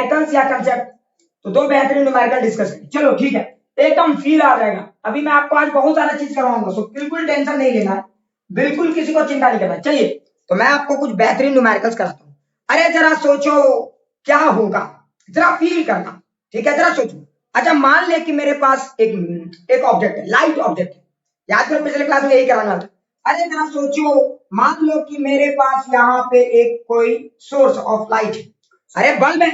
Numericals या concept, तो दो बेहतरीन न्यूमेरिकल डिस्कस करें। चलो ठीक है, एकदम फील आ जाएगा। अभी मैं आपको आज बहुत सारा चीज करवाऊंगा, तो बिल्कुल टेंशन नहीं लेना है, बिल्कुल किसी को चिंता नहीं करना। चलिए तो मैं आपको कुछ बेहतरीन न्यूमेरिकल्स कराता हूँ। अरे जरा सोचो क्या होगा, जरा फील करना, ठीक है, जरा सोचो। अच्छा मान ले कि मेरे पास एक ऑब्जेक्ट है, लाइट ऑब्जेक्ट है। याद करो पिछले क्लास में यही कराना था। अरे जरा सोचो, मान लो कि मेरे पास यहाँ पे एक कोई सोर्स ऑफ लाइट है। अरे बल्ब है,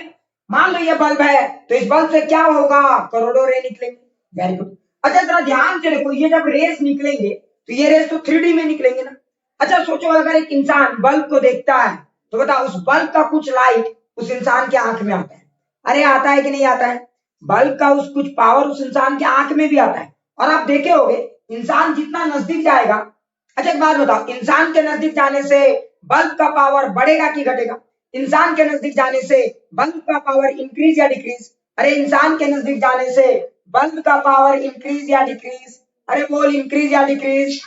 मान लो ये बल्ब है, तो इस बल्ब से क्या होगा, करोड़ों रे निकलेंगे। Very good. अच्छा जरा ध्यान से देखो, ये जब रेस निकलेंगे तो ये रेस तो 3D में निकलेंगे ना। अच्छा सोचो अगर एक इंसान बल्ब को देखता है, तो बता उस बल्ब का कुछ लाइट उस इंसान के आंख में आता है। अरे आता है कि नहीं आता है? बल्ब का उस कुछ पावर उस इंसान के आंख में भी आता है। और आप देखे होंगे इंसान जितना नजदीक जाएगा, अच्छा एक बात बताओ, इंसान के नजदीक जाने से बल्ब का पावर बढ़ेगा कि घटेगा? इंसान के नजदीक जाने से बल्ब का पावर इंक्रीज या डिक्रीज? अरे इंसान के नजदीक जाने से बल्ब का पावर इंक्रीज या डिक्रीज? अरे बोल इंक्रीज या डिक्रीज?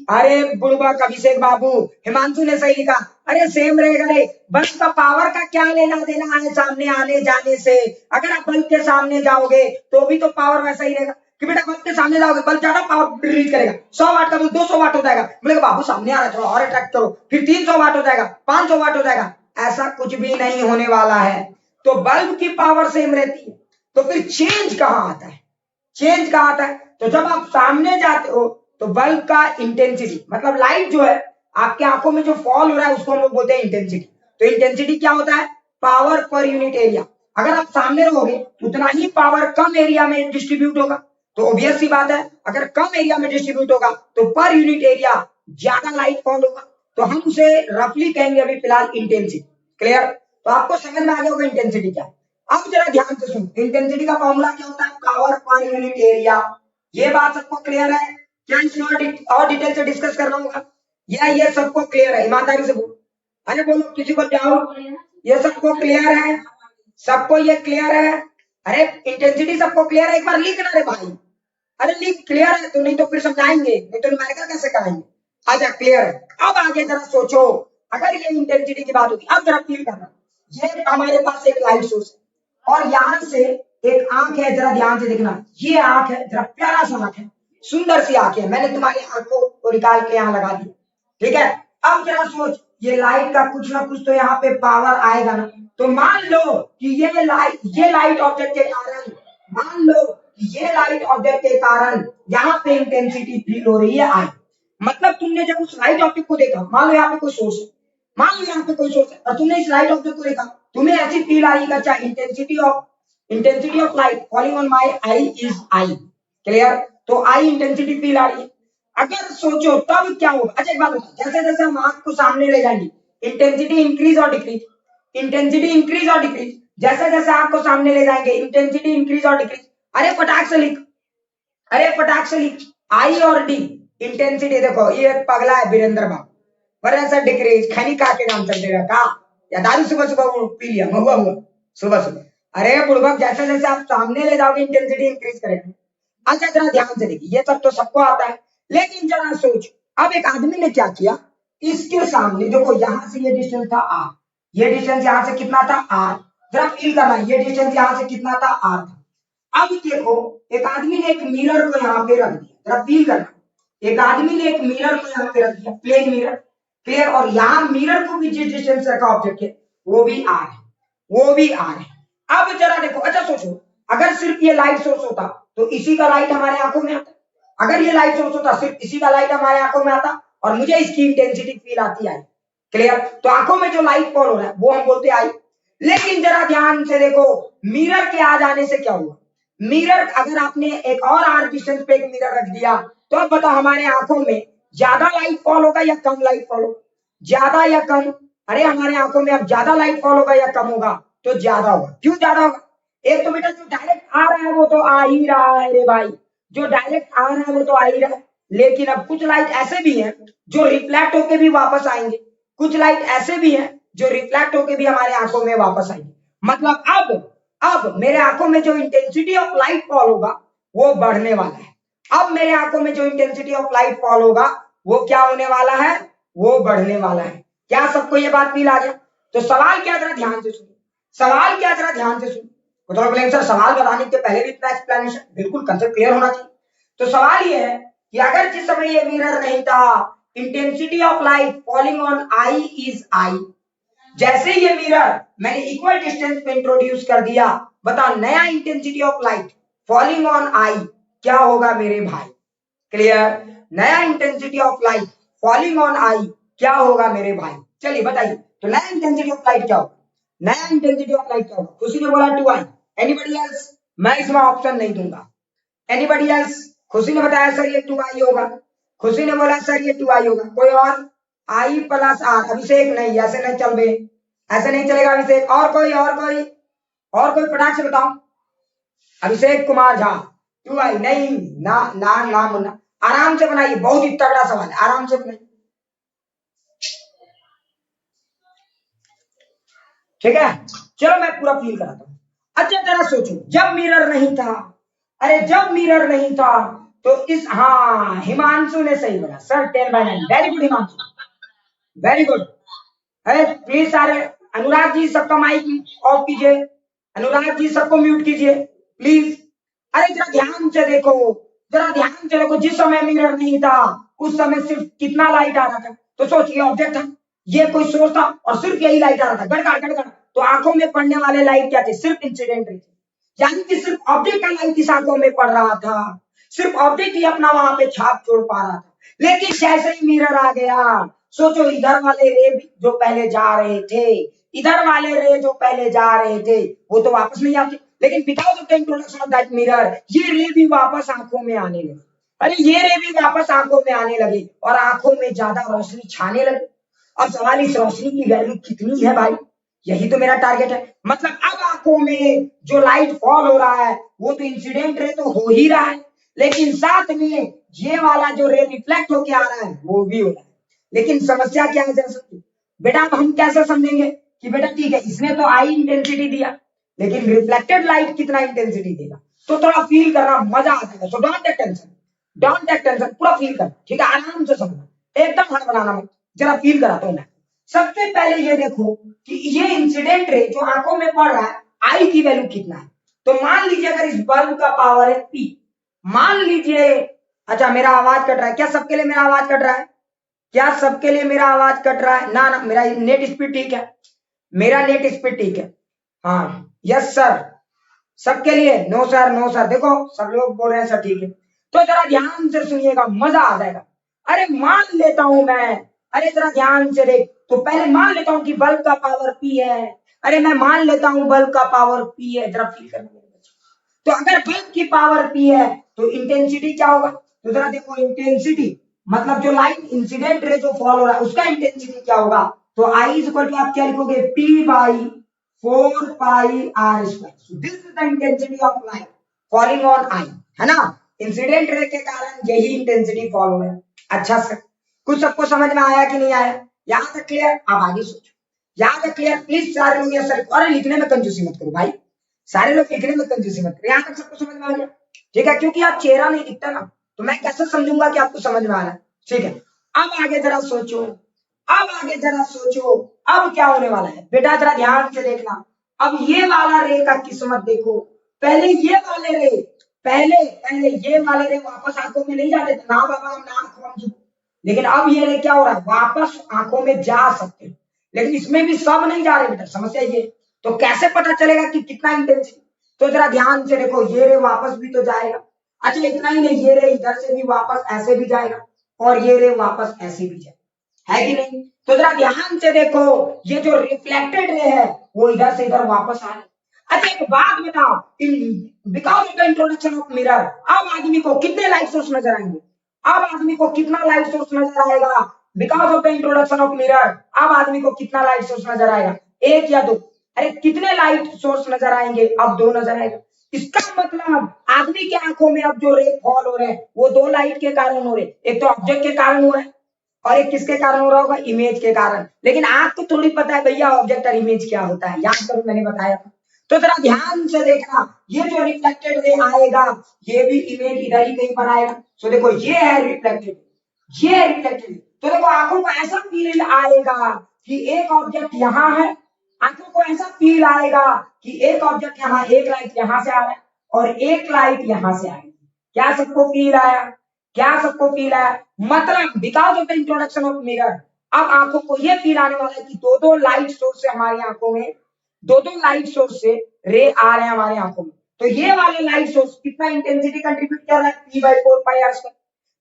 अरे बुड़बक अभिषेक बाबू, हिमांशु ने सही लिखा। अरे सेम रहेगा रे, बल्ब का पावर का क्या लेना देना है सामने आने जाने से? अगर आप बल्ब के सामने जाओगे तो भी तो पावर वैसा ही रहेगा कि बेटा बल्ब के सामने जाओगे बल्ब ज्यादा पावर रिलीज करेगा। 100 वाट का बल्ब 200 वाट हो जाएगा, बोलेगा बाबू सामने आ रहा है थोड़ा और अट्रैक्ट करो, फिर 300 वाट हो जाएगा, 500 वाट हो जाएगा। ऐसा कुछ भी नहीं होने वाला है। तो बल्ब की पावर सेम रहती है, तो फिर चेंज कहाँ आता है? चेंज कहाँ आता है? तो जब आप सामने जाते हो तो बल्ब का इंटेंसिटी, मतलब लाइट जो है आपके आंखों में जो फॉल हो रहा है उसको हम लोग बोलते हैं इंटेंसिटी। तो इंटेंसिटी क्या होता है? Power per unit area. अगर आप सामने रहोगे उतना ही पावर कम एरिया में डिस्ट्रीब्यूट होगा। तो ऑब्वियस सी बात है, अगर कम एरिया में डिस्ट्रीब्यूट होगा तो पर यूनिट एरिया ज्यादा लाइट फॉल होगा। तो हम उसे रफली कहेंगे अभी फिलहाल इंटेंसिटी। क्लियर? तो आपको समझ में आ गया होगा इंटेंसिटी क्या है। अब जरा ध्यान से सुनो, इंटेंसिटी का फॉर्मूला क्या होता है? Power per unit area. ये बात सबको क्लियर है? क्या इसमें और डिटेल से डिस्कस करना होगा? या ये सबको क्लियर है? ईमानदारी से बोलो, अरे बोलो, किसी को डाउट? ये सबको क्लियर है? सबको ये क्लियर है? अरे इंटेंसिटी सबको क्लियर है? एक बार लिख ना रे भाई। अरे लिख क्लियर है तो, नहीं तो फिर समझाएंगे, नहीं तो न्यूमेरिकल कैसे कराएंगे। अच्छा क्लियर है। अब आगे जरा सोचो, अगर ये इंटेंसिटी की बात होगी, अब जरा फील करना, ये हमारे पास एक लाइट सोर्स है और यहां से एक आंख है, जरा ध्यान से देखना, ये आंख है, जरा प्यारा सा आंख है, सुंदर सी आंख है, मैंने तुम्हारी आंखों को निकाल के यहाँ लगा दी, ठीक है। अब जरा सोच, ये लाइट का कुछ ना कुछ तो यहाँ पे पावर आएगा ना। तो मान लो कि ये लाइट ऑब्जेक्ट के कारण, मान लो कि ये लाइट ऑब्जेक्ट के कारण यहाँ पे इंटेंसिटी फील हो रही है आई। मतलब तुमने जब उस लाइट ऑब्जेक्ट को देखा, मान लो यहाँ पे कोई सोर्स है, मान लो यहाँ पे कोई सोर्स है और तुमने इस लाइट ऑब्जेक्ट को देखा, तुम्हें ऐसी फील आई कि अच्छा intensity of light falling on my I is I. Clear? तो आई इंटेंसिटी फील आ रही है। अगर सोचो तब क्या होगा? अच्छा एक बात बताओ, जैसे जैसे हम आंख को सामने ले जाएंगे इंटेंसिटी इंक्रीज और डिक्रीज, इंटेंसिटी इंक्रीज और डिक्रीज, जैसे जैसे आंख को सामने ले जाएंगे इंटेंसिटी इंक्रीज और डिक्रीज। अरे फटाक से लिख, अरे फटाक से लिख, आई और डी इंटेंसिटी। देखो ये पगला है वीरेंद्र बाबू, वरना सर डिक्रीज खैनी का के नाम चल देगा का, या दारू सुबह सुबह पी लिया महुआ हुआ सुबह सुबह। अरे बुड़बक, जैसे जैसे आप सामने ले जाओगे इंटेंसिटी इंक्रीज करेगा। अच्छा जरा ध्यान से देखिए, ये सब तो सबको आता है, लेकिन जरा सोच, अब एक आदमी ने क्या किया, इसके सामने देखो, यहां से ये डिस्टेंस था आर, ये डिस्टेंस यहां से कितना था आर, जरा फील करना, ये डिस्टेंस यहां से कितना था आर था। अब देखो एक आदमी ने एक मिरर को यहाँ पे रख दिया, जरा फील करना, एक आदमी ने एक मिरर को यहाँ पे रख दिया, प्लेन मिरर, क्लियर, और यहाँ मिरर को भी जिस डिस्टेंस रखा ऑब्जेक्ट है वो भी आर है, वो भी आर है। अब जरा देखो, अच्छा सोचो, अगर सिर्फ ये लाइट सोर्स होता तो इसी का लाइट हमारे आंखों में आता, अगर ये लाइट सोर्स होता सिर्फ इसी का लाइट हमारे आंखों में आता और मुझे इसकी इंटेंसिटी फील आती आई। क्लियर? तो आंखों में जो लाइट फॉल हो रहा है वो हम बोलते आई। लेकिन जरा ध्यान से देखो, मिरर के आ जाने से क्या हुआ? मिरर, अगर आपने एक और आर डिस्टेंस पे एक मिरर रख दिया तो अब बताओ हमारे आंखों में ज्यादा लाइट फॉल होगा या कम लाइट फॉल होगा? ज्यादा या कम? अरे हमारे आंखों में अब ज्यादा लाइट फॉल होगा या कम होगा? तो ज्यादा होगा। क्यों ज्यादा होगा? एक तो बेटा जो डायरेक्ट आ रहा है वो तो आ ही रहा है रे भाई, जो डायरेक्ट आ रहा है वो तो आ ही रहा है, लेकिन अब कुछ लाइट ऐसे भी हैं जो रिफ्लेक्ट होके भी वापस आएंगे, कुछ लाइट ऐसे भी हैं जो रिफ्लेक्ट होके भी हमारे आंखों में वापस आएंगे। मतलब अब मेरे आंखों में जो इंटेंसिटी ऑफ लाइट फॉल होगा वो बढ़ने वाला है। अब मेरे आंखों में जो इंटेंसिटी ऑफ लाइट फॉल होगा वो क्या होने वाला है? वो बढ़ने वाला है। क्या सबको ये बात फील आ गया? तो सवाल क्या, जरा ध्यान से सुनिए, सवाल क्या, जरा ध्यान से सुन। तो थोड़ा बोलेंगे सर सवाल बताने के पहले भी इतना एक्सप्लेनेशन, बिल्कुल कंसेप्ट क्लियर होना चाहिए। तो सवाल ये है कि अगर जिस समय ये मिरर नहीं था, intensity of light falling on I is I. जैसे ये मिरर मैंने इक्वल डिस्टेंस पे इंट्रोड्यूस कर दिया, बता नया intensity of light falling on आई क्या होगा मेरे भाई? क्लियर? नया intensity of light falling on आई क्या होगा मेरे भाई? चलिए बताइए, तो नया इंटेंसिटी ऑफ लाइट क्या होगा? नया इंटेंसिटी ऑफ लाइट क्या होगा? खुशी ने बोला 2i। Anybody else? मैं इसमें ऑप्शन नहीं दूंगा। Anybody else? खुशी ने बताया सर ये 2i होगा। खुशी ने बोला सर ये 2i होगा। कोई और? i plus are. अभिषेक नहीं, ऐसे नहीं चल बे, ऐसे नहीं चलेगा अभिषेक। और कोई? और कोई फटाक से बताओ। अभिषेक कुमार झा 2i नहीं ना ना ना मुन्ना, आराम से बनाइए, बहुत ही तगड़ा सवाल है, आराम से बनाइए। ठीक है, चलो मैं पूरा फील कराता हूं। अच्छा जरा सोचो, जब मिरर नहीं था, अरे जब मिरर नहीं था तो इस, हाँ हिमांशु ने सही बोला sir 10/9। Very good Himanshu, very good. अरे प्लीज सारे, अनुराग जी सबका माइक ऑफ कीजिए, अनुराग जी सबको म्यूट कीजिए प्लीज। अरे जरा ध्यान से देखो, जरा ध्यान से देखो, जिस समय मिरर नहीं था उस समय सिर्फ कितना लाइट आ रहा था? तो सोचिए ऑब्जेक्ट था, ये कोई सोर्स था और सिर्फ यही लाइट आ रहा था, गड़गड़ गड़गड़। तो आंखों में पड़ने वाले लाइट क्या थे? सिर्फ इंसिडेंट रे थे, यानी कि सिर्फ ऑब्जेक्ट का लाइट इस आंखों में पड़ रहा था, सिर्फ ऑब्जेक्ट ही अपना वहां पे छाप छोड़ पा रहा था। लेकिन जैसे ही मिरर आ गया, सोचो इधर वाले रे जो पहले जा रहे थे, इधर वाले रे जो पहले जा रहे थे, वो तो वापस नहीं आते, लेकिन because of the introduction of that mirror ये रे भी वापस आंखों में आने लगे। अरे ये रे भी वापस आंखों में आने लगे और आंखों में ज्यादा रोशनी छाने लगी। अब सवाल, इस रोशनी की वैल्यू कितनी है भाई? यही तो मेरा टारगेट है। मतलब अब आंखों में जो लाइट फॉल हो रहा है वो तो इंसिडेंट रे तो हो ही रहा है, लेकिन साथ में ये वाला जो रे रिफ्लेक्ट होके आ रहा है वो भी हो रहा है। लेकिन समस्या क्या है जरा समझो बेटा, अब हम कैसे समझेंगे कि बेटा ठीक है इसने तो आई इंटेंसिटी दिया, लेकिन रिफ्लेक्टेड लाइट कितना इंटेंसिटी देगा? तो थोड़ा फील करना, मजा आ जाएगा। So don't take tension, don't take tension, पूरा फील करना, ठीक है? आराम से समझना, एकदम हड़बड़ाना मत, जरा फील कराता हूं मैं। सबसे पहले ये देखो कि ये इंसिडेंट रे जो आंखों में पड़ रहा है, आई की वैल्यू कितना है? तो मान लीजिए अगर इस बल्ब का पावर है पी, मान लीजिए, अच्छा मेरा आवाज कट रहा है क्या? सबके लिए मेरा आवाज कट रहा है क्या? सबके लिए मेरा आवाज कट रहा है ना? ना मेरा नेट स्पीड ठीक है, मेरा नेट स्पीड ठीक है। हाँ यस सर, सबके लिए नो सर, नो सर। देखो सब लोग बोल रहे हैं सर ठीक है। तो जरा ध्यान से सुनिएगा, मजा आ जाएगा। अरे मान लेता हूं मैं, अरे जरा ध्यान से देख, तो पहले मान लेता हूं कि बल्ब का पावर पी है। अरे मैं मान लेता हूं बल्ब का पावर पी है, जरा फील करना मेरे बच्चे। तो अगर बल्ब की पावर पी है तो इंटेंसिटी क्या होगा? तो जरा देखो, इंटेंसिटी मतलब जो लाइट इंसिडेंट रे जो फॉल हो रहा है उसका इंटेंसिटी क्या होगा? तो आई इज इक्वल टू, आप क्या लिखोगे? P by 4 pi r²। This is the intensity of light falling on आई, है ना? इंसिडेंट रे के कारण यही इंटेंसिटी फॉल हो रहा है। अच्छा सर, कुछ सबको समझ में आया कि नहीं आया? यहां तक क्लियर? अब आगे सोचो, यहां तक क्लियर? प्लीज सारे लोग ये सर, अरे लिखने में कंजूसी मत करो भाई, सारे लोग लिखने में कंजूसी मत करो। यहां तक सबको समझ में आ गया? ठीक है, क्योंकि आप चेहरा नहीं दिखता ना, तो मैं कैसे समझूंगा कि आपको समझ में आ रहा है? ठीक है, अब आगे जरा सोचो, अब आगे जरा सोचो, अब क्या होने वाला है बेटा? जरा ध्यान से देखना। अब ये वाला रे का किस्मत देखो, पहले ये वाले रे, पहले पहले ये वाले रे वापस आंखों में नहीं जाते थे ना बाबा, हम ना आंखों, लेकिन अब ये रे क्या हो रहा है? वापस आंखों में जा सकते हैं, लेकिन इसमें भी सब नहीं जा रहे बेटा, समस्या ये। तो कैसे पता चलेगा कि कितना इंटेंसिटी? तो जरा ध्यान से देखो, ये रे वापस भी तो जाएगा। अच्छा इतना ही नहीं, ये रे इधर से भी वापस ऐसे भी जाएगा और ये रे वापस ऐसे भी जाएगा, है कि नहीं? तो जरा ध्यान से देखो, ये जो रिफ्लेक्टेड रे है वो इधर से इधर वापस आ रहा है। अच्छा एक बात बताओ, because of the introduction of mirror अब आदमी को कितने लाइट सोर्स नजर आएंगे? अब आदमी को कितना लाइट सोर्स नजर आएगा? Because of the introduction of mirror अब आदमी को कितना लाइट सोर्स नजर आएगा? एक या दो? अरे कितने लाइट सोर्स नजर आएंगे? अब दो नजर आएगा। इसका मतलब आदमी की आंखों में अब जो रे फॉल हो रहे हैं वो दो लाइट के कारण हो रहे हैं, एक तो ऑब्जेक्ट के कारण हो रहा है और एक किसके कारण हो रहा होगा? इमेज के कारण। लेकिन आपको थोड़ी पता है भैया ऑब्जेक्ट और इमेज क्या होता है, याद करो मैंने बताया था। तो जरा ध्यान से देखना, ये जो रिफ्लेक्टेड रे आएगा ये भी इमेज इधर ही कहीं पर आएगा। तो देखो ये है रिफ्लेक्टेड, ये है रिफ्लेक्टेड। तो देखो आंखों को ऐसा फील आएगा कि एक ऑब्जेक्ट यहाँ है आंखों को ऐसा फील आएगा कि एक ऑब्जेक्ट यहाँ, एक लाइट यहां से आ रहा है और एक लाइट यहां से आ रही है। क्या सबको फील आया? क्या सबको फील आया? मतलब because of the introduction of mirror अब आंखों को ये फील आने वाला है कि दो दो लाइट सोर्स से हमारी आंखों में, दो दो लाइट सोर्स से रे आ रहे हैं हमारी आंखों में। तो ये वाले लाइट सोर्स कितना इंटेंसिटी कंट्रीब्यूट कर रहा है? P/4 pi r²।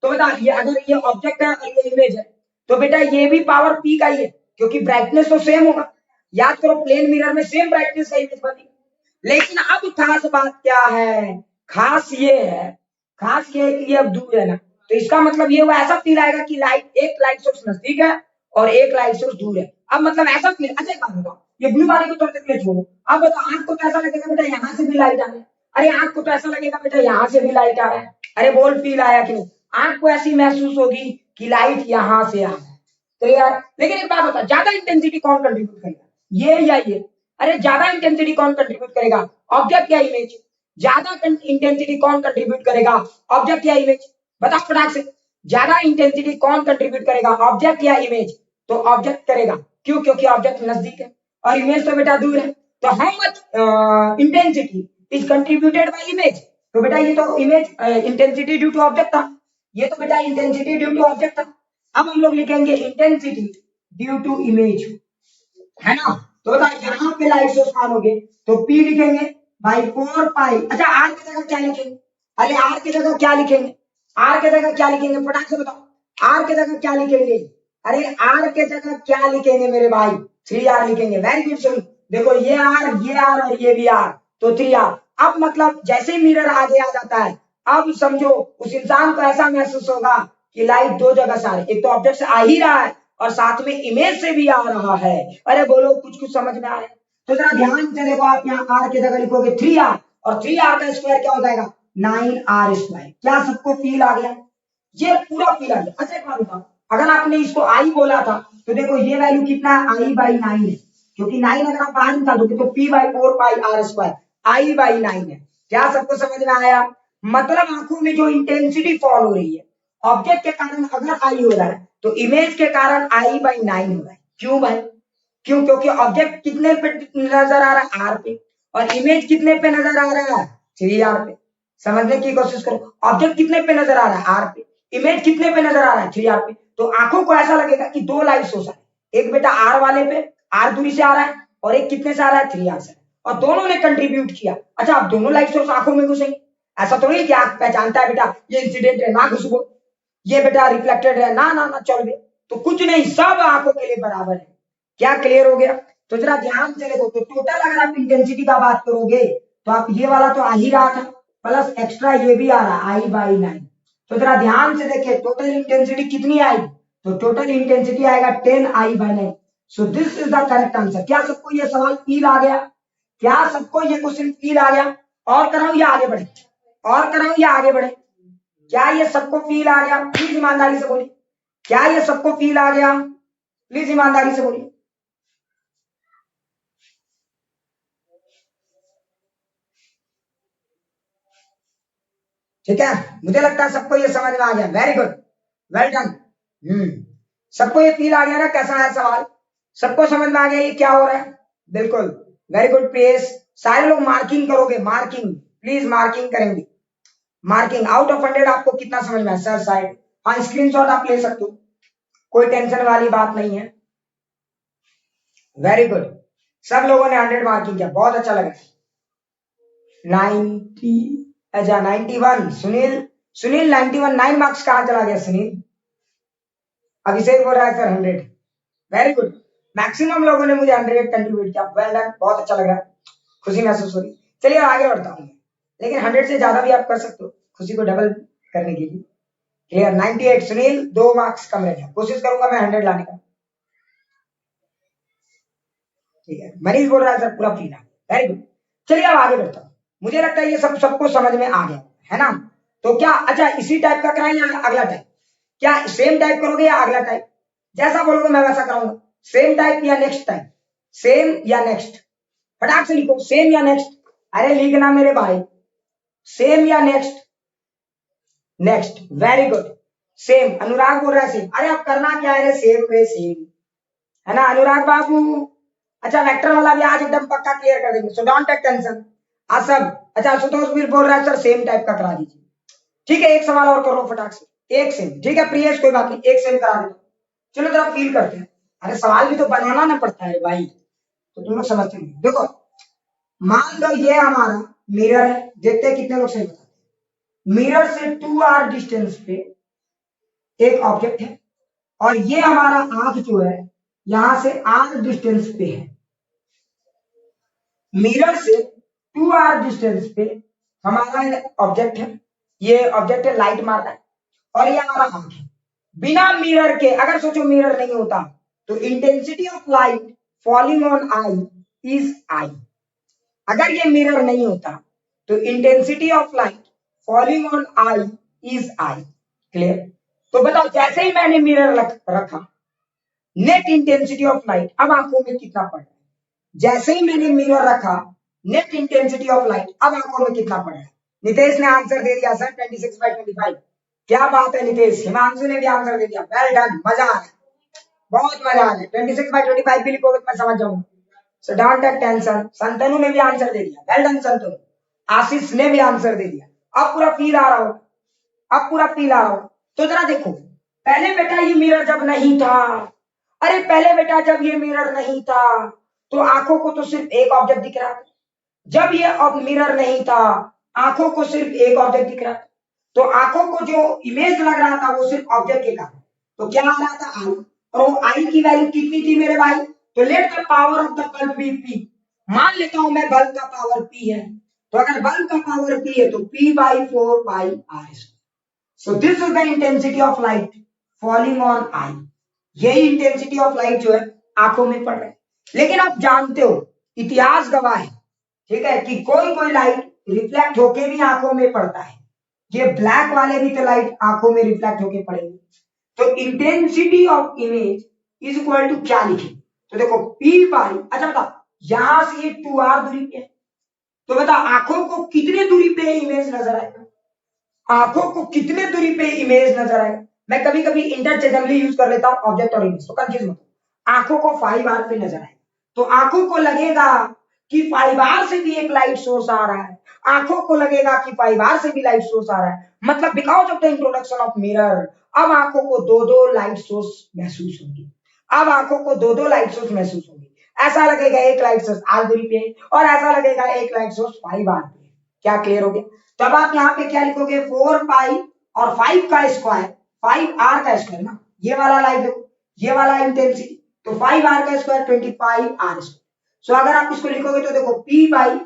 तो बता, ये अगर ये ऑब्जेक्ट है और ये इमेज है तो बेटा ये भी पावर P का ही है, क्योंकि ब्राइटनेस तो सेम होगा। याद करो, प्लेन मिरर में सेम ब्राइटनेस का इमेज बनेगी। लेकिन अब खास बात क्या है? खास ये है, खास ये है कि ये अब दूर है ना, तो इसका मतलब ये हुआ ऐसा फील आएगा कि लाइट, एक लाइट सोर्स नजदीक है और एक लाइट सोर्स दूर है। अब मतलब ऐसा फील, अच्छा एक बात बताओ, ये ब्लू वाले को थोड़ी देर के लिए छोड़ो, अब बताओ आंख को तो ऐसा लगेगा बेटा यहाँ से भी लाइट आ रहा है, अरे आंख को तो ऐसा लगेगा बेटा यहाँ से भी लाइट आ रहा है। अरे बोल, फील आया कि नहीं? आंख को ऐसी महसूस होगी कि लाइट यहाँ से आ रहा है। तो यार, लेकिन एक बात बता, ज्यादा इंटेंसिटी कौन कंट्रीब्यूट करेगा, ये या ये? अरे ज्यादा इंटेंसिटी कौन कंट्रीब्यूट करेगा, ऑब्जेक्ट या इमेज? ज्यादा इंटेंसिटी कौन कंट्रीब्यूट करेगा, ऑब्जेक्ट या इमेज? बता फटाक से, ज्यादा इंटेंसिटी कौन कंट्रीब्यूट करेगा, ऑब्जेक्ट या इमेज? तो ऑब्जेक्ट करेगा। क्यों? क्योंकि ऑब्जेक्ट नजदीक है और इमेज तो बेटा दूर है। तो how much intensity is contributed by image? तो बेटा ये तो image intensity due to object था, ये तो बेटा इंटेंसिटी ड्यू टू ऑब्जेक्ट था। अब हम लोग लिखेंगे इंटेंसिटी ड्यू टू इमेज, है ना? तो बता, यहाँ पे लाइट सोर्स मानोगे तो P लिखेंगे बाई 4 पाई। अच्छा R की जगह क्या लिखेंगे? अरे R की जगह क्या लिखेंगे? R की जगह क्या लिखेंगे, फटाक से बताओ, R की जगह क्या लिखेंगे? अरे R की जगह क्या लिखेंगे मेरे भाई? 3R लिखेंगे। Very good. सुनो, देखो ये R, ये R और ये भी R, तो 3R। अब मतलब जैसे ही मिरर आगे आ जाता है, अब समझो उस इंसान को ऐसा महसूस होगा कि लाइट दो जगह से आ रही है, एक तो ऑब्जेक्ट से आ ही रहा है और साथ में इमेज से भी आ रहा है। अरे बोलो, कुछ कुछ समझ में आ रहा है? तो जरा ध्यान से देखो, आप यहाँ R की जगह लिखोगे 3R और 3R का स्क्वायर क्या हो जाएगा? 9R²। क्या सबको फील आ गया? ये पूरा फील आ गया। अच्छा एक बात बताओ, अगर आपने इसको आई बोला था तो देखो ये वैल्यू कितना है? I/9 है, क्योंकि 9 अगर आप बाहर निकाल दोगे तो P/4 pi r², I/9 है। क्या सबको समझ में आया? मतलब आंखों में जो इंटेंसिटी फॉल हो रही है ऑब्जेक्ट के कारण, अगर आई हो रहा है तो इमेज के कारण I/9 हो रहा है। क्यों भाई? क्यों? क्योंकि ऑब्जेक्ट कितने पे नजर आ रहा है? R पे, और इमेज कितने पे नजर आ रहा है? 3R पे। समझने की कोशिश करो, ऑब्जेक्ट कितने पे नजर आ रहा है? R पे। इमेज कितने पे नजर आ रहा है? 3R पे। तो आंखों को ऐसा लगेगा कि दो लाइट सोर्स है, एक बेटा R वाले पे, R दूरी से आ रहा है, और एक कितने से आ रहा है? 3R से, और दोनों ने कंट्रीब्यूट किया। अच्छा, अब दोनों लाइट सोर्स आंखों में घुसेंगे, ऐसा तो नहीं कि आंख पहचानता है बेटा ये इंसिडेंट है ना घुसबो, ये बेटा रिफ्लेक्टेड है ना ना ना चल बे। तो कुछ नहीं, सब आंखों के लिए बराबर है। क्या क्लियर हो गया? तो जरा ध्यान से देखो, तो टोटल अगर आप इंटेंसिटी का बात करोगे तो आप ये वाला तो आ ही रहा था, प्लस एक्स्ट्रा ये भी आ रहा I/9। तो जरा ध्यान से देखिए, टोटल इंटेंसिटी कितनी आएगी? तो टोटल इंटेंसिटी आएगा 10I/9। So this is the correct answer. क्या सबको ये सवाल फील आ गया? क्या सबको ये क्वेश्चन फील आ गया? और कराऊं या आगे बढ़े? और कराऊं या आगे बढ़े? क्या ये सबको फील आ गया? प्लीज ईमानदारी से बोलिए, क्या ये सबको फील आ गया? प्लीज ईमानदारी से बोलिए। ठीक है, मुझे लगता है सबको ये समझ में आ गया। Very good, well done. सबको ये फील आ गया ना कैसा है सवाल? सबको समझ में आ गया ये क्या हो रहा है? बिल्कुल, वेरी गुड प्रियेश। सारे लोग मार्किंग करोगे, मार्किंग, प्लीज मार्किंग करेंगे। मार्किंग आउट ऑफ 100 आपको कितना समझ में आया? सर साइड, हाँ स्क्रीनशॉट आप ले सकते हो, कोई टेंशन वाली बात नहीं है। वेरी गुड, सब लोगों ने 100 मार्किंग किया, बहुत अच्छा लगा। 90, अच्छा 91, सुनील, सुनील 91, 9 मार्क्स कहाँ चला गया सुनील? अभिषेक बोल रहा है सर 100। वेरी गुड, मैक्सिमम लोगों ने मुझे 100 कंट्रीब्यूट किया। वेल डन, बहुत अच्छा लग रहा है, खुशी महसूस हो रही। चलिए आगे बढ़ता हूँ, लेकिन 100 से ज्यादा भी आप कर सकते हो खुशी को डबल करने के लिए। क्लियर? 98 सुनील, 2 मार्क्स कम रह गया, कोशिश करूंगा मैं 100 लाने का। ठीक है, मनीष बोल रहा है सर पूरा फ्री ना। वेरी गुड, चलिए अब आगे बढ़ता हूँ। मुझे लगता है ये सब सबको समझ में आ गया है ना? तो क्या, अच्छा इसी टाइप का कराएं या अगला टाइप? क्या सेम टाइप करोगे या अगला टाइप? जैसा बोलोगे मैं वैसा कराऊंगा। सेम टाइप या नेक्स्ट टाइप? सेम या नेक्स्ट? फटाक से लिखो, सेम या नेक्स्ट। अरे लिखना मेरे भाई, सेम या next? Next, very good. Same, Anurag बोल रहा है सेम। अरे अब करना क्या है रे, सेम पे सेम, है ना अनुराग बाबू? अच्छा वेक्टर वाला भी आज एकदम पक्का क्लियर कर देंगे, सो डोंट टेक टेंशन। सब अच्छा आशुतोष भी बोल रहा है सर सेम टाइप का करा दीजिए, ठीक है। एक सवाल और कर लो फटाक से, एक सेम, ठीक है प्रियेश कोई बात नहीं, एक सेम करा देता। चलो जरा फील करते हैं, अरे सवाल भी तो बनाना ना पड़ता है भाई, तो तुम लोग समझते नहीं। देखो मान लो ये हमारा मिरर है, देखते हैं कितने लोग सही बताते हैं। मिरर से 2r डिस्टेंस पे एक ऑब्जेक्ट है, और ये हमारा आंख जो है यहां से r डिस्टेंस पे है। मिरर से 2r डिस्टेंस पे हमारा ऑब्जेक्ट है, ये ऑब्जेक्ट है, लाइट मारता है, और ये हमारा आंख है। बिना मिरर के अगर सोचो मिरर नहीं होता तो intensity of light falling on I is I. अगर ये मिरर नहीं होता तो intensity of light falling on I is I. Clear? तो बताओ जैसे ही मैंने मिरर रखा, नेट इंटेंसिटी ऑफ लाइट अब आंखों में कितना पड़ रहा है। जैसे ही मैंने मिरर रखा, नेट इंटेंसिटी ऑफ लाइट अब आंखों में कितना पड़ रहा है। नितेश ने आंसर दे दिया सर 26/25। क्या बात है नितेश, हिमांशु ने भी आंसर दे दिया, वेल डन, मजा आ रहा है, बहुत मजा आ रहा है। 26/25 भी लिखोगे तो मैं समझ जाऊंगा, so don't take tension. Santanu ने भी आंसर दे दिया, वेल डन संतनु। आशीष ने भी आंसर दे दिया। अब पूरा फील आ रहा होगा, अब पूरा फील आ रहा होगा। तो जरा देखो, पहले बेटा ये मिरर जब नहीं था, अरे पहले बेटा जब ये मिरर नहीं था तो आंखों को तो सिर्फ एक ऑब्जेक्ट दिख रहा था। जब ये अब मिरर नहीं था, आंखों को सिर्फ एक ऑब्जेक्ट दिख रहा था, तो आंखों को जो इमेज लग रहा था वो सिर्फ ऑब्जेक्ट के कारण। तो क्या आ रहा था आई, और वो आई की वैल्यू कितनी थी मेरे भाई, तो let the power of the bulb be P. मान लेता हूं मैं बल्ब का पावर पी है, तो अगर बल्ब का पावर पी है तो p/4 pi r square. So this is the intensity of light falling on I. यही इंटेंसिटी ऑफ लाइट जो है आंखों में पड़ रहा है। लेकिन आप जानते हो, इतिहास गवाह है, ठीक है, कि कोई कोई लाइट रिफ्लेक्ट होके भी आंखों में पड़ता है। ये ब्लैक वाले भी तो लाइट आंखों में रिफ्लेक्ट होके पड़ेगी। तो intensity of image is equal to क्या लिखे, तो देखो p बाई, अच्छा बताओ यहां से ये 2r दूरी पे है, तो बताओ आंखों को कितने दूरी पे इमेज नजर आएगा, आंखों को कितने दूरी पे इमेज नजर आएगा। मैं कभी कभी इंटरचेंजेबली यूज कर लेता हूं ऑब्जेक्ट और इमेज, तो कंफ्यूज मत। आंखों को 5r पे नजर आएगा, तो आंखों को लगेगा कि 5r से भी एक लाइट सोर्स आ रहा है, आंखों को लगेगा कि 5r से भी लाइट सोर्स आ रहा है। मतलब because of the introduction of mirror अब आंखों को दो दो लाइट सोर्स महसूस होंगी, अब आंखों को दो दो लाइट सोर्स महसूस होंगी। ऐसा लगेगा एक लाइट सोर्स r दूरी पे और ऐसा लगेगा एक लाइट सोर्स 5r पे। क्या क्लियर हो गया? तब आप यहाँ पे क्या लिखोगे, 4 पाई और 5 का स्क्वायर, 5r का स्क्वायर ना, ये वाला लाइट देखो, ये वाला इंटेंसिटी, तो 5r का स्क्वायर 25r स्क्वायर। सो अगर आप इसको लिखोगे तो देखो p बाई,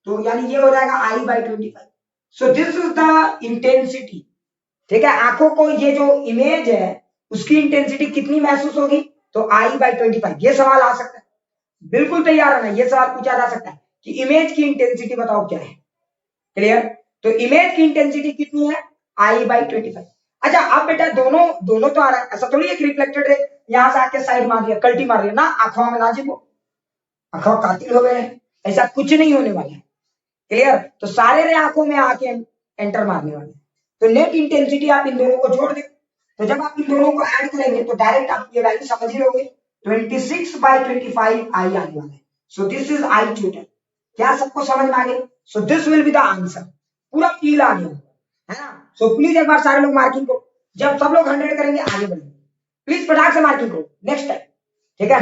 तो यानी ये हो जाएगा I/25। So this is the intensity, ठीक है। आंखों को ये जो इमेज है उसकी इंटेंसिटी कितनी महसूस होगी, तो I/25। ये सवाल आ सकता है, बिल्कुल तैयार है ना, ये सवाल पूछा जा सकता है कि इमेज की इंटेंसिटी बताओ क्या है। क्लियर? तो इमेज की इंटेंसिटी कितनी है, I/25। अच्छा अब बेटा दोनों दोनों तो आ रहा है, ऐसा थोड़ी है कि रिफ्लेक्टेड रे यहां से आके साइड मार दिया, कल्टी मार दिया ना, आंखों में नाजिब हो, आंखों कातिल हो गए, ऐसा कुछ नहीं होने वाला है। क्लियर? तो सारे रे आंखों में आके एंटर मारने वाले। तो नेट इंटेंसिटी आप इन दोनों को जोड़ दे, तो जब आप इन दोनों को ऐड करेंगे तो डायरेक्ट आप ये वैल्यू समझ ही लोगे, 26/25 आई आने वाला है। सो दिस इज आई टोटल। क्या सबको समझ में आ गया? So this will be the answer. पूरा फील आ गया है ना? सो प्लीज एक बार सारे लोग मार्किंग करो, जब सब लोग 100 करेंगे आगे बढ़ेंगे। प्लीज फटाक से मार्किंग करो नेक्स्ट टाइम, ठीक है?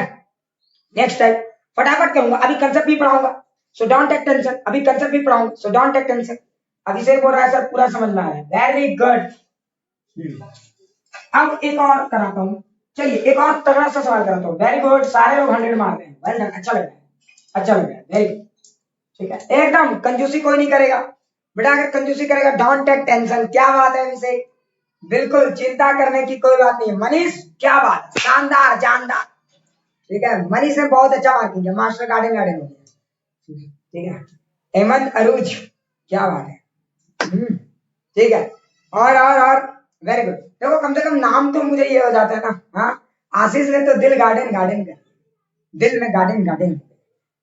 नेक्स्ट टाइम फटाफट करूंगा, अभी कंसेप्ट भी पढ़ाऊंगा, सो डोंट टेक टेंशन। अभी कंसेप्ट भी पढ़ाऊंगा, सो डोंट टेक टेंशन। अभिषेक बोल रहा है सर पूरा समझ में आ रहा है, वेरी गुड। अब एक और कराता हूँ, चलिए एक और तगड़ा सा सवाल कराता हूँ। वेरी गुड, सारे लोग 100 मार रहे हैं, वेल डन, अच्छा लग रहा है, अच्छा लग रहा है, वेरी गुड, ठीक है। एकदम कंजूसी कोई नहीं करेगा बेटा, अगर कंजूसी करेगा डोंट टेक टेंशन। क्या बात है अभिषेक, बिल्कुल चिंता करने की कोई बात नहीं है। मनीष क्या बात, शानदार जानदार, ठीक है। मनीष ने बहुत अच्छा मार्किंग किया, मास्टर गार्डन गार्डन हो गया, ठीक है। अहमद अरूज क्या बात है, ठीक है। और वेरी गुड। देखो कम से कम नाम तो मुझे ये हो जाता है ना। हाँ आशीष ने तो दिल गार्डन गार्डन कर, दिल में गार्डन गार्डन,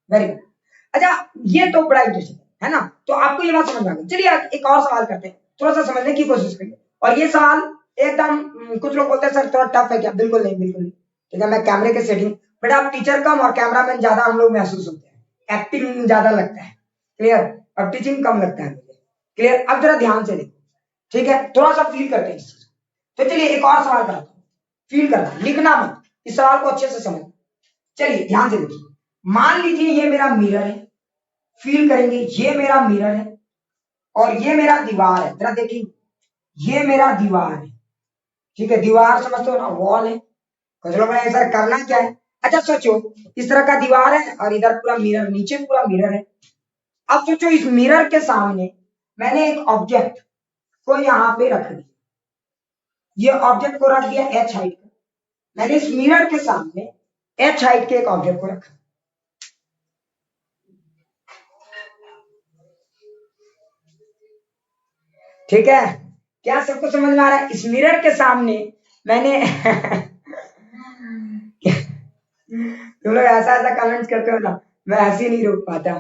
वेरी गुड। अच्छा ये तो बड़ा इंटरेस्टिंग है ना, तो आपको ये बात समझ में आ गई। चलिए एक और सवाल करते हैं, थोड़ा सा समझने की कोशिश करिए। और ये सवाल एकदम कुछ लोग बोलते हैं सर थोड़ा टफ है क्या, बिल्कुल नहीं, बिल्कुल नहीं, ठीक है। मैं कैमरे के सेटिंग बट आप टीचर कम और कैमरामैन ज्यादा हम लोग महसूस होते हैं, एक्टिंग ज्यादा लगता है, क्लियर, और टीचिंग कम लगता है मुझे, क्लियर। अब जरा ध्यान से देखो, ठीक है, थोड़ा सा फील करते हैं इस चीज को। तो चलिए एक और सवाल कराता हूँ, फील करना, लिखना मत, इस सवाल को अच्छे से समझना। चलिए ध्यान से देखिए, मान लीजिए ये मेरा मिरर है, फील करेंगे ये मेरा मिरर है और ये मेरा दीवार है, जरा देखिए ये मेरा दीवार है, ठीक है, दीवार समझते हो ना, वॉल है। कुछ लोग बोले सर करना क्या है, अच्छा सोचो इस तरह का दीवार है और इधर पूरा मिरर, नीचे पूरा मिरर है। अब सोचो इस मिरर के सामने मैंने एक ऑब्जेक्ट को यहाँ पे रख दिया, ये ऑब्जेक्ट को रख दिया h हाइट का, मैंने इस मिरर के सामने h हाइट के एक ऑब्जेक्ट को रखा, ठीक है, क्या सबको समझ में आ रहा है? इस मिरर के सामने मैंने तुम लोग ऐसा ऐसा कमेंट्स करते हो ना, मैं हंसी नहीं रोक पाता।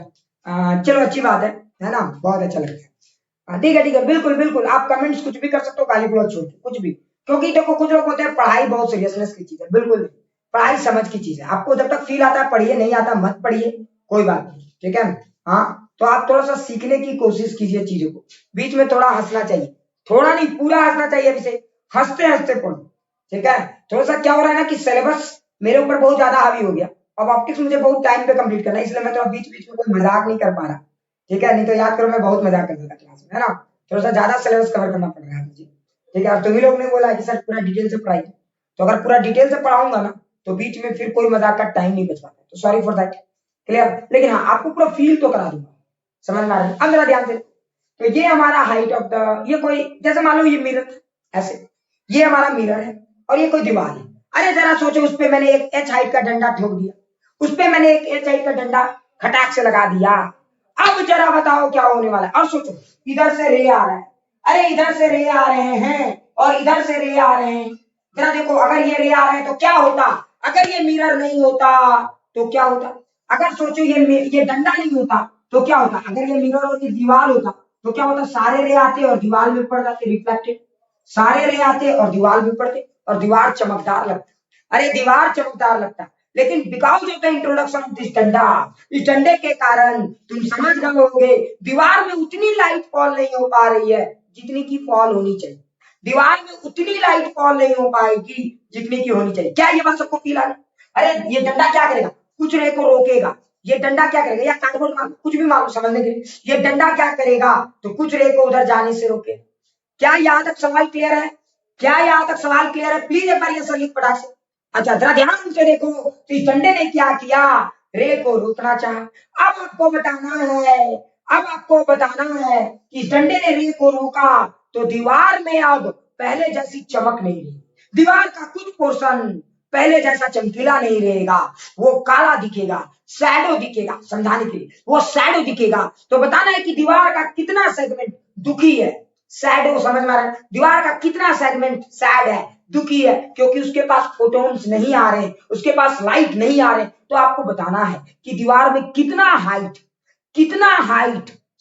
चलो अच्छी बात है ना, बहुत अच्छा लगता है। ठीक है बिल्कुल बिल्कुल, आप कमेंट्स कुछ भी कर सकते हो, गाली गलौज छोड़ के कुछ भी, क्योंकि देखो कुछ लोग होते हैं पढ़ाई बहुत सीरियसनेस की चीज है, बिल्कुल नहीं, पढ़ाई समझ की चीज है, आपको जब तक फील आता है पढ़िए, नहीं आता मत पढ़िए, कोई बात नहीं, ठीक है। हाँ, तो आप थोड़ा सा सीखने की कोशिश कीजिए चीजों को, बीच में थोड़ा हंसना चाहिए, थोड़ा नहीं पूरा हंसना चाहिए, अभी से हंसते हंसते पढ़ो, ठीक है। थोड़ा सा क्या हो रहा है ना कि सिलेबस मेरे ऊपर बहुत ज्यादा हावी हो गया, अब ऑप्टिक्स मुझे बहुत टाइम पे कंप्लीट करना है, इसलिए मैं थोड़ा बीच बीच में कोई मजाक नहीं कर पा रहा, ठीक है, नहीं तो याद करो मैं बहुत मजाक करता था क्लास में, है ना, थोड़ा सा ज्यादा सिलेबस कवर करना पड़ रहा है मुझे, ठीक है। और तुम्ही लोग ने बोला कि सर पूरा डिटेल से पढ़ाई, तो अगर पूरा डिटेल से पढ़ाऊंगा ना तो बीच में फिर कोई मजाक का टाइम नहीं बच पाता, तो सॉरी फॉर दैट, क्लियर। लेकिन हाँ आपको पूरा फील तो करा दूंगा, समझ में आ रहा है? अब जरा ध्यान से, तो ये हमारा हाइट ऑफ द, ये कोई जैसे मान लो ये मिरर ऐसे, ये हमारा मिरर है और ये कोई दीवार है, अरे जरा सोचो उस पे मैंने एक एच हाइट का डंडा ठोक दिया, उस पे मैंने एक एच हाइट का डंडा खटाक से लगा दिया, अब जरा बताओ क्या होने वाला है। और सोचो इधर से रे आ रहा है, अरे इधर से रे आ रहे हैं और इधर से रे आ रहे हैं, जरा देखो अगर ये रे आ रहे हैं तो क्या होता, अगर ये मिरर नहीं होता तो क्या होता, अगर सोचो ये डंडा नहीं होता तो क्या होता, अगर ये मिरर और ये दीवार होता तो क्या होता, सारे रे आते और दीवार में पड़ जाते रिफ्लेक्टेड, सारे रे आते और दीवार में पड़ते और दीवार चमकदार लगता, अरे दीवार चमकदार लगता, लेकिन because of the introduction of this डंडा, इस डंडे के कारण तुम समझ गए होगे दीवार में उतनी लाइट फॉल नहीं हो पा रही है जितनी की फॉल होनी चाहिए, दीवार में उतनी लाइट फॉल नहीं हो पाएगी जितनी की होनी चाहिए। क्या ये बात सबको फील आ रही? अरे ये डंडा क्या करेगा, कुछ रे को रोकेगा, ये डंडा क्या करेगा, या कार्डबोर्ड मान कुछ भी मान लो समझने के लिए, ये डंडा क्या करेगा तो कुछ रे को उधर जाने से रोके। क्या यहाँ तक सवाल क्लियर है? क्या यहाँ तक सवाल क्लियर है? प्लीज एक बार ये सर लिख पड़ा से। अच्छा जरा ध्यान से देखो, तो इस डंडे ने क्या किया, रे को रोकना चाहा। अब आपको बताना है, अब आपको बताना है कि इस डंडे ने रे को रोका तो दीवार में अब पहले जैसी चमक नहीं रही, दीवार का कुछ पोर्शन पहले जैसा चमकीला नहीं रहेगा, वो काला दिखेगा, शैडो दिखेगा, समझाने के लिए वो शैडो दिखेगा। तो बताना है कि दीवार का कितना सेगमेंट दुखी है, सैडो, समझ में आ रहा है, दीवार का कितना सेगमेंट सैड है, दुखी है, क्योंकि उसके पास फोटोन्स नहीं आ रहे, उसके पास लाइट नहीं आ रहे। तो आपको बताना है कि दीवार में कितना हाइट